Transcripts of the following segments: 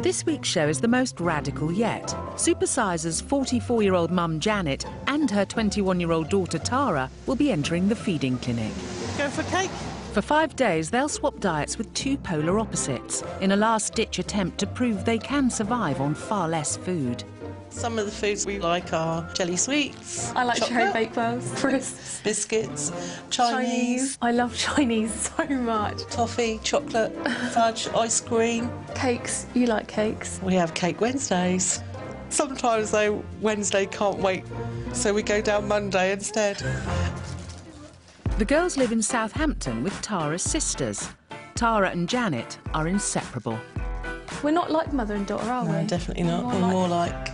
This week's show is the most radical yet. Supersize's 44-year-old mum Janet and her 21-year-old daughter Tara will be entering the feeding clinic. Go for cake? For 5 days, they'll swap diets with two polar opposites in a last-ditch attempt to prove they can survive on far less food. Some of the foods we like are jelly sweets. I like chocolate, cherry baked balls, crisps, biscuits, Chinese. I love Chinese so much. Toffee, chocolate, fudge, ice cream. Cakes. You like cakes? We have cake Wednesdays. Sometimes, though, Wednesday can't wait, so we go down Monday instead. The girls live in Southampton with Tara's sisters. Tara and Janet are inseparable. We're not like mother and daughter, are we? No, definitely not. We're more like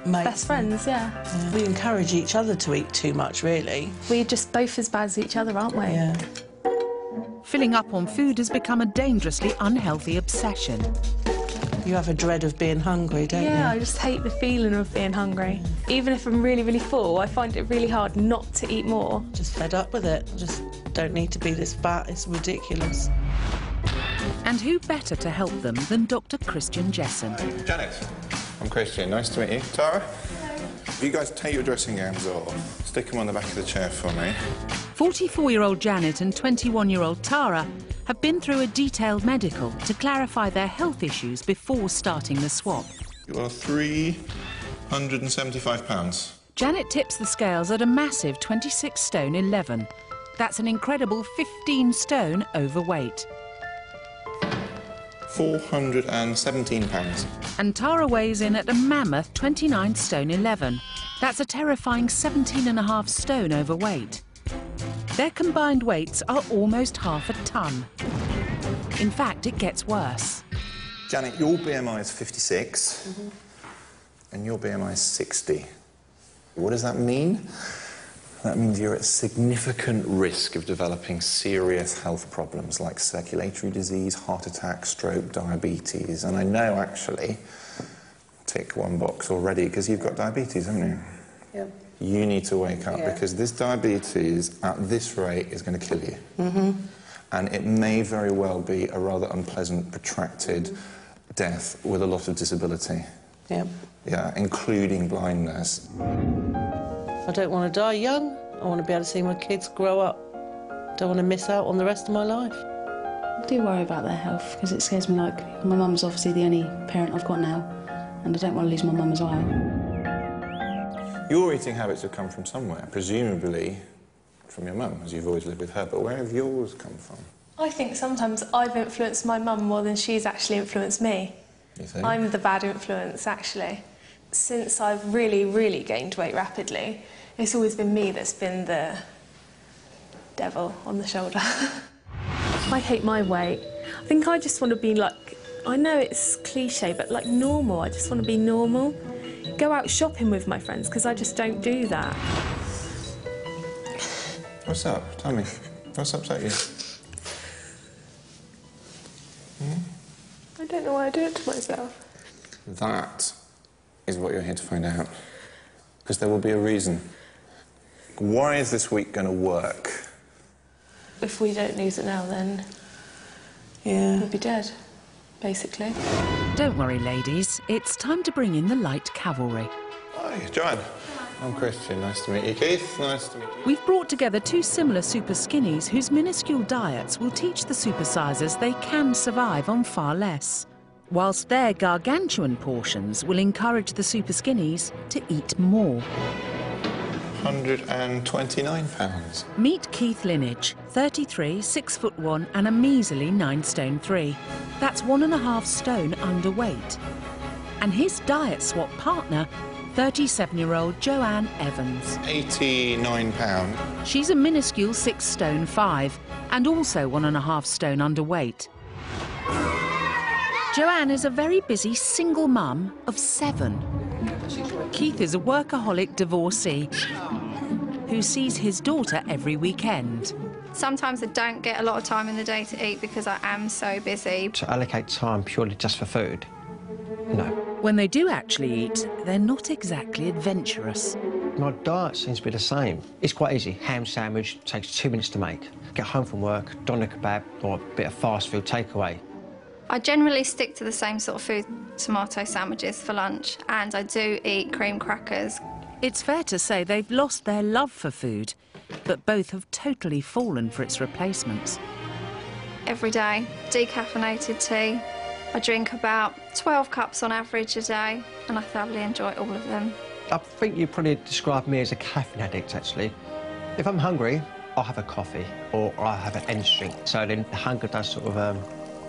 mates. Best friends, yeah. We encourage each other to eat too much, really. We're just both as bad as each other, aren't we? Yeah. Filling up on food has become a dangerously unhealthy obsession. You have a dread of being hungry, don't you? Yeah, I just hate the feeling of being hungry. Even if I'm really, really full, I find it really hard not to eat more. Just fed up with it. Just don't need to be this fat. It's ridiculous. And who better to help them than Dr. Christian Jessen? Hi, Janet. I'm Christian. Nice to meet you. Tara? If you guys take your dressing gowns off, stick them on the back of the chair for me. 44-year-old Janet and 21-year-old Tara have been through a detailed medical to clarify their health issues before starting the swap. You are 375 pounds. Janet tips the scales at a massive 26 stone 11. That's an incredible 15 stone overweight. 417 pounds. And Tara weighs in at a mammoth 29 stone 11. That's a terrifying 17.5 stone overweight. Their combined weights are almost half a ton. In fact, it gets worse. Janet, your BMI is 56, and your BMI is 60. What does that mean? That means you're at significant risk of developing serious health problems like circulatory disease, heart attack, stroke, diabetes. And I know, actually, tick one box already, because you've got diabetes, haven't you? Yep. You need to wake up, because this diabetes, at this rate, is going to kill you. And it may very well be a rather unpleasant, protracted death with a lot of disability. Yep. Yeah, including blindness. I don't want to die young. I want to be able to see my kids grow up. Don't want to miss out on the rest of my life. I do worry about their health, because it scares me. Like, my mum's obviously the only parent I've got now, and I don't want to lose my mum as well. Your eating habits have come from somewhere, presumably from your mum, as you've always lived with her, but where have yours come from? I think sometimes I've influenced my mum more than she's actually influenced me. You think? I'm the bad influence, actually. Since I've really, really gained weight rapidly, it's always been me that's been the devil on the shoulder. I hate my weight. I think I just want to be like, I know it's cliche, but like normal. I just want to be normal. Go out shopping with my friends, because I just don't do that. What's up? Tell me. What's upset you? I don't know why I do it to myself. That is what you're here to find out. Because there will be a reason. Why is this week going to work? If we don't lose it now, then we'll be dead, basically. Don't worry, ladies. It's time to bring in the light cavalry. Hi, Joanne. I'm Christian. Nice to meet you. Keith, nice to meet you. We've brought together two similar super skinnies whose minuscule diets will teach the supersizers they can survive on far less, whilst their gargantuan portions will encourage the super skinnies to eat more. 129 pounds. Meet Keith Linage, 33, 6'1", and a measly 9 stone 3. That's 1.5 stone underweight. And his diet swap partner, 37-year-old Joanne Evans. 89 pounds. She's a minuscule 6 stone 5 and also 1.5 stone underweight. Joanne is a very busy single mum of 7. Keith is a workaholic divorcee who sees his daughter every weekend. Sometimes I don't get a lot of time in the day to eat because I am so busy. To allocate time purely just for food? No. When they do actually eat, they're not exactly adventurous. My diet seems to be the same. It's quite easy. Ham sandwich takes 2 minutes to make. Get home from work, doner kebab or a bit of fast food takeaway. I generally stick to the same sort of food, tomato sandwiches for lunch, and I do eat cream crackers. It's fair to say they've lost their love for food, but both have totally fallen for its replacements. Every day, decaffeinated tea. I drink about 12 cups on average a day, and I thoroughly enjoy all of them. I think you probably describe me as a caffeine addict, actually. If I'm hungry, I'll have a coffee or I'll have an energy drink. So then the hunger does sort of,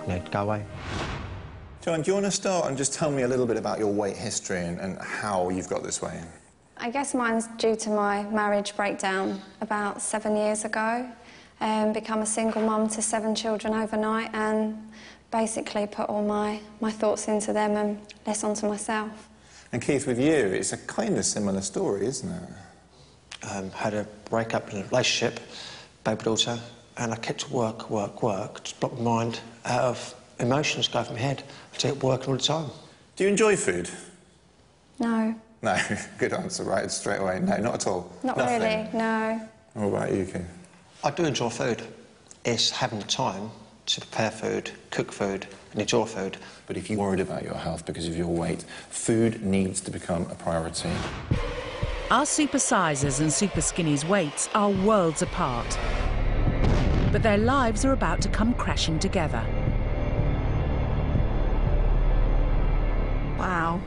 you know, go away. Joanne, do you want to start and just tell me a little bit about your weight history and how you've got this way? I guess mine's due to my marriage breakdown about 7 years ago. Become a single mum to 7 children overnight and basically put all my thoughts into them and less onto myself. And Keith, with you, it's a kind of similar story, isn't it? Had a breakup in a relationship, baby daughter, and I kept work, just blocked my mind out of emotions go from my head. I kept working all the time. Do you enjoy food? No. No, good answer, right, straight away. No, not at all. Not Nothing. really, no. What about you, Keith? I do enjoy food. It's having the time to prepare food, cook food, and enjoy food. But if you're worried about your health because of your weight, food needs to become a priority. Our Supersizers and Superskinny's weights are worlds apart. But their lives are about to come crashing together. Wow.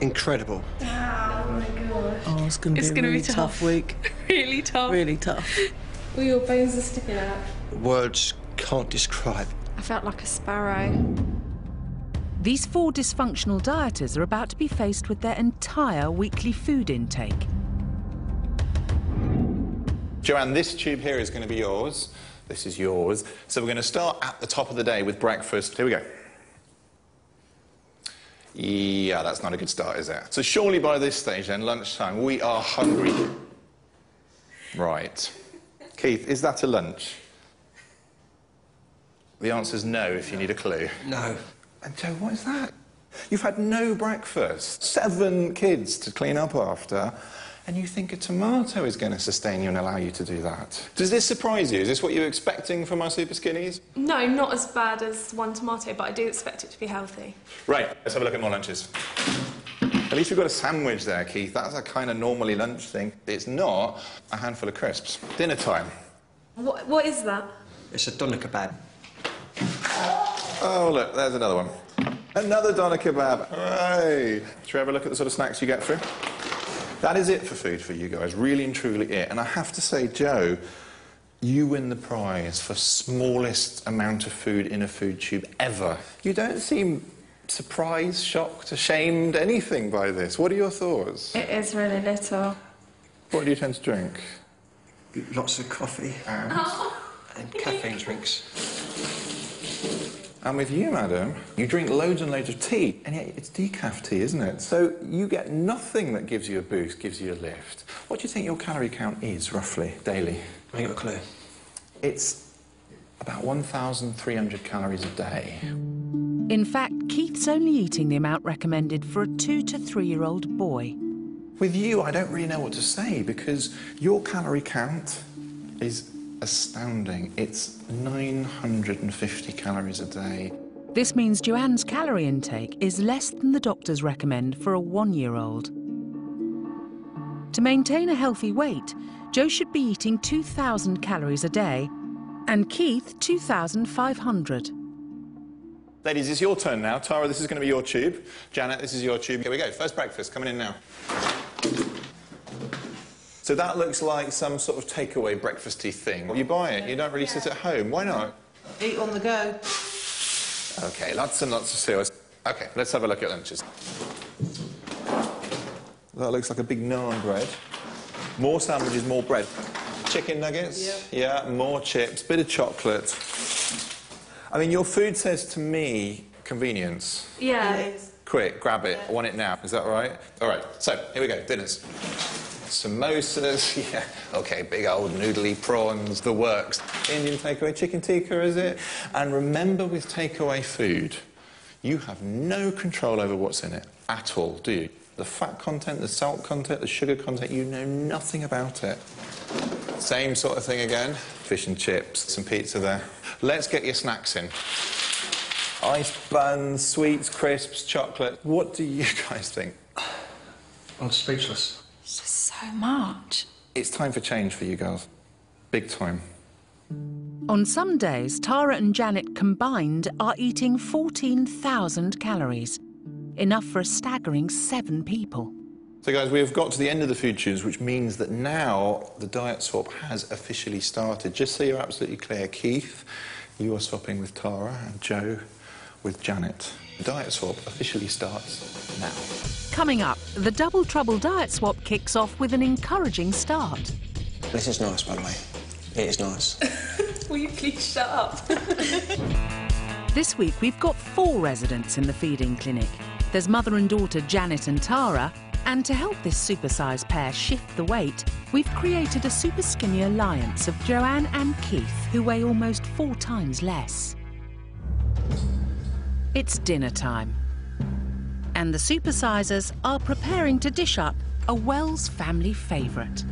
Incredible. Oh my gosh. Oh, it's going to be a really tough week. Really tough. Really tough. All your bones are sticking out. Words can't describe. I felt like a sparrow. These 4 dysfunctional dieters are about to be faced with their entire weekly food intake. Joanne, this tube here is going to be yours. This is yours. So we're going to start at the top of the day with breakfast. Here we go. Yeah, that's not a good start, is it? So surely by this stage, then, lunchtime, we are hungry. Right. Keith, is that a lunch? The answer's no, if you need a clue. No. And Joe, what is that? You've had no breakfast, 7 kids to clean up after, and you think a tomato is going to sustain you and allow you to do that. Does this surprise you? Is this what you were expecting from our Super Skinnies? No, not as bad as one tomato, but I do expect it to be healthy. Right, let's have a look at more lunches. At least we've got a sandwich there, Keith. That's a kind of normally lunch thing. It's not a handful of crisps. Dinner time. What is that? It's a doner kebab. Oh, look, there's another one. Another doner kebab. Hooray! Should we have a look at the sort of snacks you get through? That is it for food for you guys, really and truly it. And I have to say, Joe, you win the prize for smallest amount of food in a food tube ever. You don't seem surprised, shocked, ashamed, anything by this. What are your thoughts? It is really little. What do you tend to drink? Lots of coffee and caffeine drinks. And with you, madam, you drink loads and loads of tea, and yet it's decaf tea, isn't it? So you get nothing that gives you a boost, gives you a lift. What do you think your calorie count is, roughly, daily? I ain't got a clue. It's about 1,300 calories a day. In fact, Keith's only eating the amount recommended for a 2 to 3-year-old boy. With you, I don't really know what to say, because your calorie count is astounding. It's 950 calories a day. This means Joanne's calorie intake is less than the doctors recommend for a 1-year-old. To maintain a healthy weight, Joe should be eating 2,000 calories a day, and Keith 2,500. Ladies, it's your turn now. Tara, this is going to be your tube. Janet, this is your tube. Here we go. First breakfast, coming in now. So that looks like some sort of takeaway breakfasty thing. You buy it, you don't really sit at home. Why not? Eat on the go. OK, lots and lots of cereals. OK, let's have a look at lunches. That looks like a big naan bread. More sandwiches, more bread. Chicken nuggets? Yeah, more chips, bit of chocolate. I mean, your food says to me, convenience. Yeah, it is. Quick, grab it. I want it now. Is that all right? All right, so here we go, dinners. Samosas, yeah, OK, big old noodly prawns, the works. Indian takeaway chicken tikka, is it? And remember, with takeaway food, you have no control over what's in it at all, do you? The fat content, the salt content, the sugar content, you know nothing about it. Same sort of thing again. Fish and chips, some pizza there. Let's get your snacks in. Ice buns, sweets, crisps, chocolate. What do you guys think? I'm speechless. It's just so much. It's time for change for you girls. Big time. On some days, Tara and Janet combined are eating 14,000 calories, enough for a staggering 7 people. So guys, we have got to the end of the food tunes, which means that now the diet swap has officially started. Just so you're absolutely clear, Keith, you are swapping with Tara and Joe with Janet. The diet swap officially starts now. Coming up, the Double Trouble diet swap kicks off with an encouraging start. This is nice, by the way. It is nice. Will you please shut up? This week, we've got 4 residents in the feeding clinic. There's mother and daughter Janet and Tara, and to help this supersize pair shift the weight, we've created a Superskinny alliance of Joanne and Keith, who weigh almost 4 times less. It's dinner time, and the supersizers are preparing to dish up a Wells family favourite.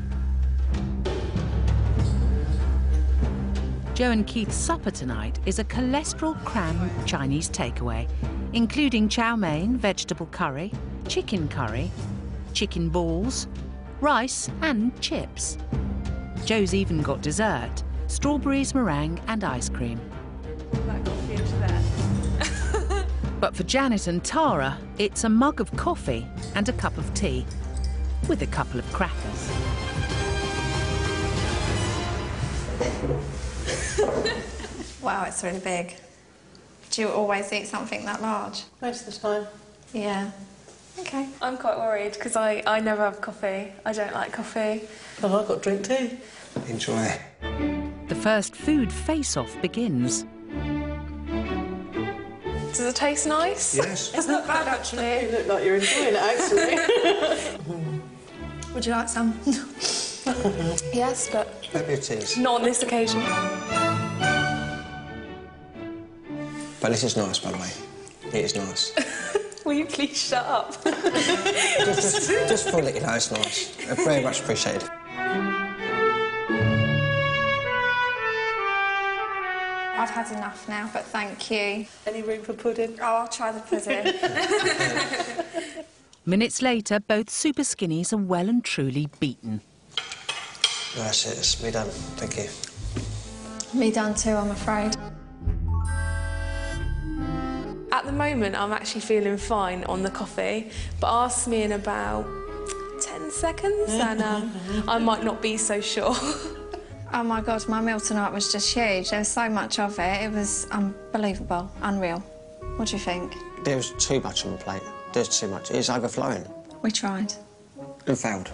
Joe and Keith's supper tonight is a cholesterol cram Chinese takeaway, including chow mein, vegetable curry, chicken balls, rice and chips. Joe's even got dessert, strawberries, meringue and ice cream. That coffee into there. But for Janet and Tara, it's a mug of coffee and a cup of tea, with a couple of crackers. Wow, it's really big. Do you always eat something that large? Most of the time. Yeah. OK. I'm quite worried because I never have coffee. I don't like coffee. Oh, I've got a drink too. Enjoy. The first food face-off begins. Does it taste nice? Yes. It's not bad, actually. You look like you're enjoying it, actually. Would you like some? Yes, but Maybe it is. not on this occasion. But this is nice, by the way. It is nice. Will you please shut up? just for that, you know, it's nice. Very much appreciated. I've had enough now, but thank you. Any room for pudding? Oh, I'll try the pudding. Minutes later, both Superskinnies are well and truly beaten. That's it. It's me done. Thank you. Me done too, I'm afraid. At the moment, I'm actually feeling fine on the coffee, but ask me in about 10 seconds and I might not be so sure. Oh my God, my meal tonight was just huge. There was so much of it. It was unbelievable, unreal. What do you think? There was too much on the plate. There's too much. It's overflowing. We tried. And failed.